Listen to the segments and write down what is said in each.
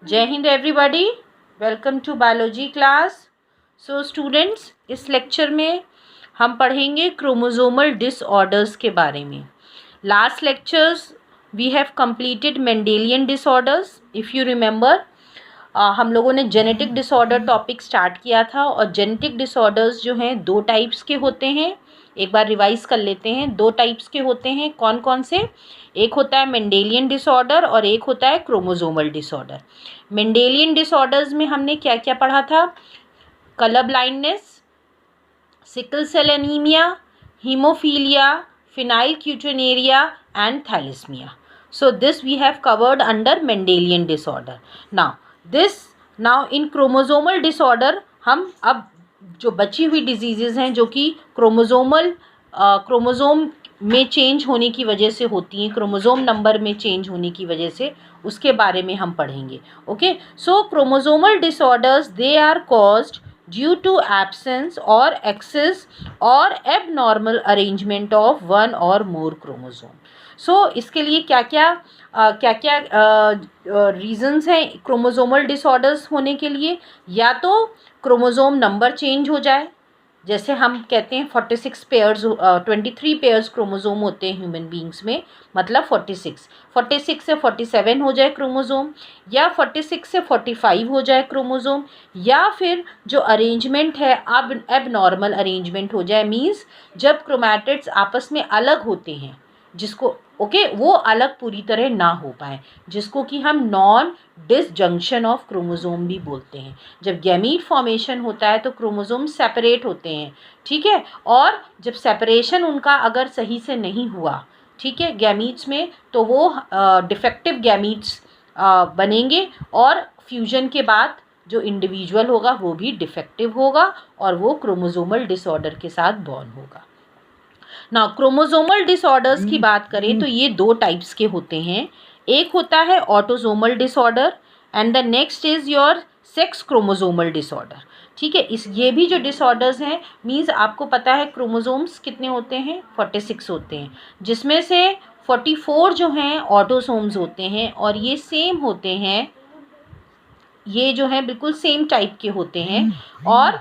जय Hind everybody, welcome to biology class. So students, इस lecture में हम पढ़ेंगे क्रोमोसोमल डिसऑर्डर्स के बारे में। Last lectures we have completed Mendelian disorders. If you remember, हम लोगों ने जेनेटिक डिसऑर्डर टॉपिक स्टार्ट किया था और जेनेटिक डिसऑर्डर्स जो हैं दो टाइप्स के होते हैं। एक बार रिवाइज कर लेते हैं। दो टाइप्स के होते हैं, कौन कौन से? एक होता है मेंडेलियन डिसऑर्डर और एक होता है क्रोमोसोमल डिसऑर्डर। मेंडेलियन डिसऑर्डर्स में हमने क्या क्या पढ़ा था? Colour blindness, sickle cell anaemia, haemophilia, phenylketonuria and thalassemia. So this we have covered under Mendelian disorder. Now in chromosomal disorder हम अब जो बची हुई डिजीजेज हैं जो कि क्रोमोसोम में चेंज होने की वजह से होती हैं, क्रोमोसोम नंबर में चेंज होने की वजह से, उसके बारे में हम पढ़ेंगे। Okay, so chromosomal disorders they are caused due to absence और एक्सेस और एबनॉर्मल अरेंजमेंट ऑफ वन और मोर क्रोमोसोम। सो इसके लिए क्या क्या रीजंस हैं क्रोमोसोमल डिसऑर्डर्स होने के लिए? या तो क्रोमोसोम नंबर चेंज हो जाए, जैसे हम कहते हैं 46 पेयर्स 23 पेयर्स क्रोमोसोम होते हैं ह्यूमन बींग्स में, मतलब 46 से 47 हो जाए क्रोमोसोम, या 46 से 45 हो जाए क्रोमोसोम, या फिर जो अरेंजमेंट है अब एबनॉर्मल अरेंजमेंट हो जाए। मींस जब क्रोमैटिड्स आपस में अलग होते हैं, जिसको वो अलग पूरी तरह ना हो पाए, जिसको कि हम नॉन डिसजंक्शन ऑफ क्रोमोसोम भी बोलते हैं। जब गैमीट फॉर्मेशन होता है तो क्रोमोसोम सेपरेट होते हैं, ठीक है। और जब सेपरेशन उनका अगर सही से नहीं हुआ, ठीक है, गैमीट्स में, तो वो डिफेक्टिव गैमीट्स बनेंगे और फ्यूजन के बाद जो इंडिविजुअल होगा वो भी डिफेक्टिव होगा और वो क्रोमोसोमल डिसऑर्डर के साथ बॉर्न होगा। नाउ क्रोमोसोमल डिसऑर्डर्स की बात करें तो ये दो टाइप्स के होते हैं। एक होता है autosomal disorder and the next is your sex chromosomal disorder, ठीक है। ये भी जो डिसऑर्डर्स हैं, मींस आपको पता है क्रोमोसोम्स कितने होते हैं? 46 होते हैं, जिसमें से 44 जो हैं ऑटोसोम्स होते हैं और ये सेम होते हैं, ये जो है बिल्कुल सेम टाइप के होते हैं। और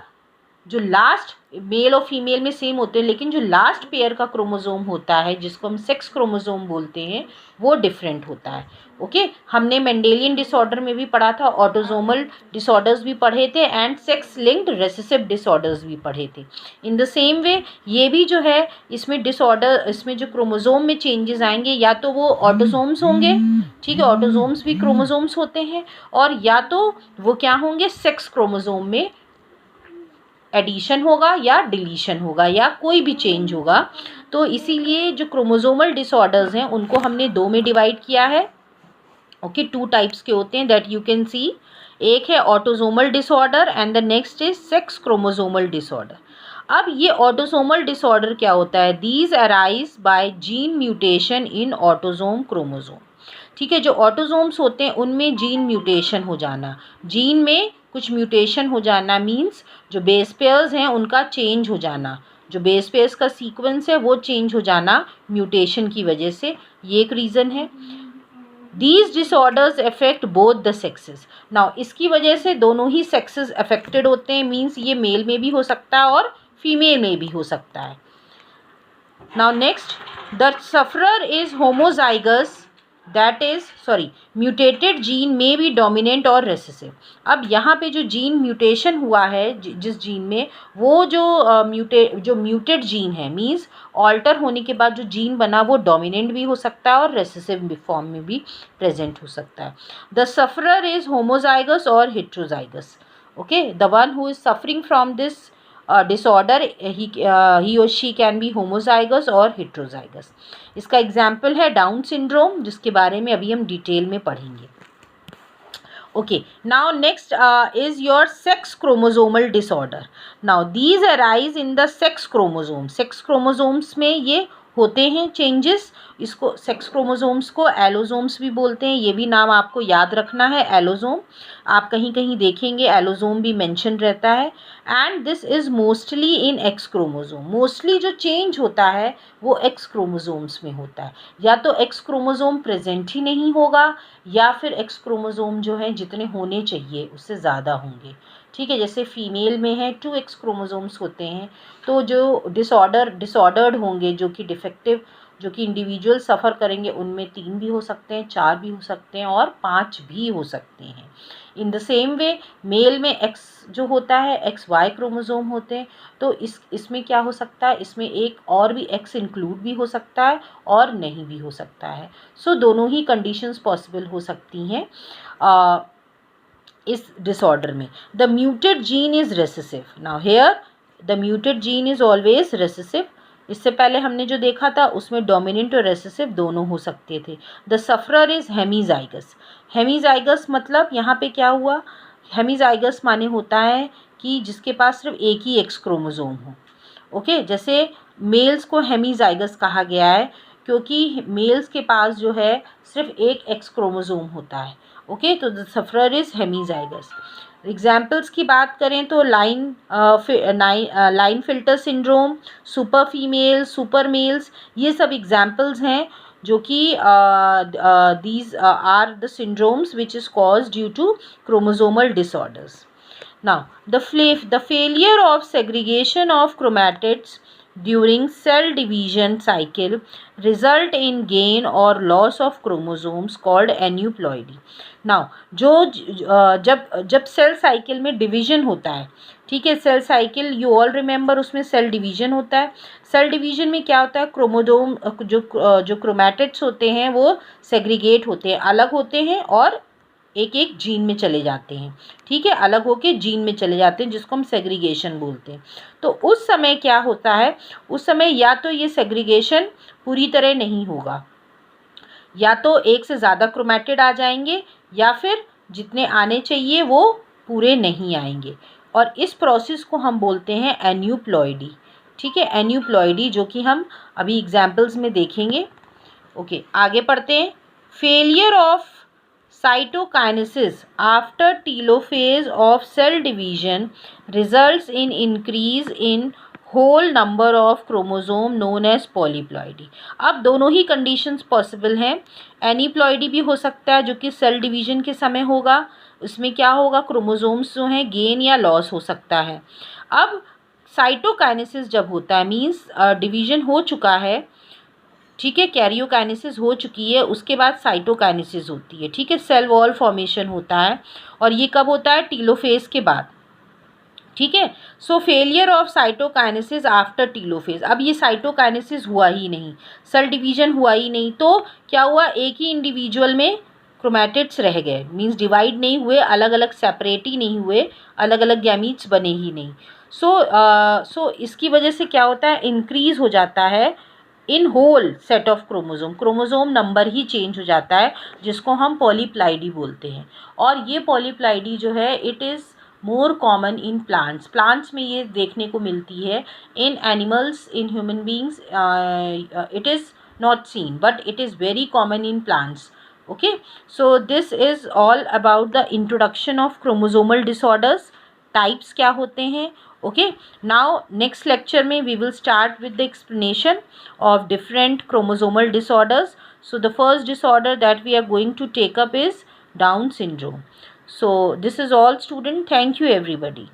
जो लास्ट मेल और फीमेल में सेम होते हैं, लेकिन जो लास्ट पेयर का क्रोमोसोम होता है जिसको हम सेक्स क्रोमोसोम बोलते हैं, वो डिफरेंट होता है। ओके, हमने मेंडेलियन डिसऑर्डर में भी पढ़ा था, ऑटोसोमल डिसऑर्डर्स भी पढ़े थे and sex linked recessive disorders भी पढ़े थे। इन द सेम वे ये भी जो है इसमें डिसऑर्डर, इसमें जो क्रोमोसोम में चेंजेस आएंगे, या तो वो ऑटोसोम्स होंगे, ठीक है, ऑटोसोम्स भी क्रोमोसोम्स होते हैं, और या तो वो क्या होंगे, सेक्स क्रोमोसोम में एडिशन होगा या डिलीशन होगा या कोई भी चेंज होगा। तो इसीलिए जो क्रोमोसोमल डिसऑर्डर्स हैं उनको हमने दो में डिवाइड किया है। ओके, टू टाइप्स के होते हैं दैट यू कैन सी। एक है autosomal disorder and the next is sex chromosomal disorder. अब ये ऑटोसोमल डिसऑर्डर क्या होता है? These arise by gene mutation in autosome chromosome, ठीक है। जो ऑटोसोम्स होते हैं उनमें जीन म्यूटेशन हो जाना, जीन में कुछ म्यूटेशन हो जाना, मींस जो बेस पेयर्स हैं उनका चेंज हो जाना, जो बेस पेयर्स का सीक्वेंस है वो चेंज हो जाना म्यूटेशन की वजह से, ये एक रीज़न है। These disorders affect both the sexes. Now इसकी वजह से दोनों ही सेक्सेस अफेक्टेड होते हैं, मींस ये मेल में भी हो सकता है और फीमेल में भी हो सकता है। Now next, the sufferer is homozygous, that is mutated gene में बी डोमिनेंट और रेसेसिव। अब यहाँ पे जो जीन म्यूटेशन हुआ है जिस जीन में, वो जो म्यूटेड जीन है, मींस ऑल्टर होने के बाद जो जीन बना वो डोमिनेंट भी हो सकता है और रेसेसिव फॉर्म में भी प्रेजेंट हो सकता है। द सफरर इज होमोजाइगस और heterozygous. Okay, the one who is suffering from this disorder, he और शी कैन बी होमोजाइगस और हेट्रोजाइगस। इसका एग्जाम्पल है डाउन सिंड्रोम, जिसके बारे में अभी हम डिटेल में पढ़ेंगे। Okay, now next is your sex chromosomal disorder. Now these arise in the sex chromosome. Sex chromosomes में ये होते हैं चेंजेस। इसको सेक्स क्रोमोसोम्स को एलोसोम्स भी बोलते हैं, ये भी नाम आपको याद रखना है, एलोसोम। आप कहीं कहीं देखेंगे एलोसोम भी मेंशन रहता है। And this is mostly in x chromosome. Mostly जो चेंज होता है वो एक्स क्रोमोसोम्स में होता है, या तो एक्स क्रोमोसोम प्रेजेंट ही नहीं होगा, या फिर एक्स क्रोमोज़ोम जो है जितने होने चाहिए उससे ज़्यादा होंगे, ठीक है। जैसे फीमेल में है 2 एक्स क्रोमोज़ोम्स होते हैं, तो जो डिसऑर्डर्ड होंगे, जो कि डिफेक्टिव, जो कि इंडिविजुअल सफ़र करेंगे, उनमें 3 भी हो सकते हैं, 4 भी हो सकते हैं और 5 भी हो सकते हैं। In the same way male में एक्स जो होता है, एक्स वाई क्रोमोज़ोम होते हैं, तो इसमें क्या हो सकता है, इसमें एक और भी एक्स इंक्लूड भी हो सकता है और नहीं भी हो सकता है। सो दोनों ही कंडीशंस पॉसिबल हो सकती हैं इस डिसऑर्डर में। The muted gene is recessive. Now here the muted gene is always recessive. इससे पहले हमने जो देखा था उसमें डोमिनेंट और रेसेसिव दोनों हो सकते थे। The sufferer is hemizygous. Hemizygous मतलब यहाँ पे क्या हुआ, हेमीजाइगस माने होता है कि जिसके पास सिर्फ एक ही एक्स क्रोमोज़ोम हो। ओके, जैसे मेल्स को हेमीजाइगस कहा गया है क्योंकि मेल्स के पास जो है सिर्फ एक एक्स क्रोमोज़ोम होता है। ओके, तो the sufferer is hemizygous. Examples की बात करें तो Klinefelter syndrome, super female, super males, ये सब एग्जाम्पल्स हैं जो कि these are the syndromes which is caused due to chromosomal disorders. Now, the failure of segregation of chromatids during cell division cycle result in gain or loss of chromosomes called aneuploidy. Now, जब cell cycle में division होता है, ठीक है, cell cycle you all remember, उसमें cell division होता है। Cell division में क्या होता है, क्रोमोसोम जो क्रोमैटिड्स होते हैं वो सेग्रीगेट होते हैं, अलग होते हैं और एक एक जीन में चले जाते हैं, ठीक है, अलग होके जीन में चले जाते हैं, जिसको हम सेग्रीगेशन बोलते हैं। तो उस समय क्या होता है, उस समय या तो ये सेग्रीगेशन पूरी तरह नहीं होगा, या तो एक से ज़्यादा क्रोमैटिड आ जाएंगे या फिर जितने आने चाहिए वो पूरे नहीं आएंगे, और इस प्रोसेस को हम बोलते हैं एन्यूप्लॉइडी, ठीक है, एन्यूप्लॉइडी, जो कि हम अभी एग्जाम्पल्स में देखेंगे। ओके, आगे पढ़ते हैं। Failure of cytokinesis after telophase of cell division results in increase in whole number of chromosome known as polyploidy. अब दोनों ही conditions possible हैं। एनीप्लॉइडी भी हो सकता है जो कि सेल डिवीजन के समय होगा, उसमें क्या होगा, क्रोमोसोम्स जो हैं गेन या लॉस हो सकता है। अब साइटोकाइनेसिस जब होता है, मीन्स डिवीजन हो चुका है, ठीक है, कैरियोकाइनेसिस हो चुकी है, उसके बाद साइटोकाइनेसिस होती है, ठीक है, सेल वॉल फॉर्मेशन होता है, और ये कब होता है, टीलोफेज के बाद, ठीक है। सो failure of cytokinesis after telophase. अब ये साइटोकाइनेसिस हुआ ही नहीं, सेल डिवीजन हुआ ही नहीं, तो क्या हुआ, एक ही इंडिविजुअल में क्रोमैटिड्स रह गए, मीन्स डिवाइड नहीं हुए, अलग अलग सेपरेट ही नहीं हुए, अलग अलग गैमीट्स बने ही नहीं। सो इसकी वजह से क्या होता है, इंक्रीज हो जाता है in whole set of chromosome number ही चेंज हो जाता है, जिसको हम पॉलीप्लाइडी बोलते हैं। और ये पॉलीप्लाइडी जो है it is more common in plants में ये देखने को मिलती है। In animals, in human beings it is not seen, but it is very common in plants. Okay, so this is all about the introduction of chromosomal disorders, types क्या होते हैं। Okay, now next lecture में we will start with the explanation of different chromosomal disorders. So the first disorder that we are going to take up is Down syndrome. So this is all, student. Thank you everybody.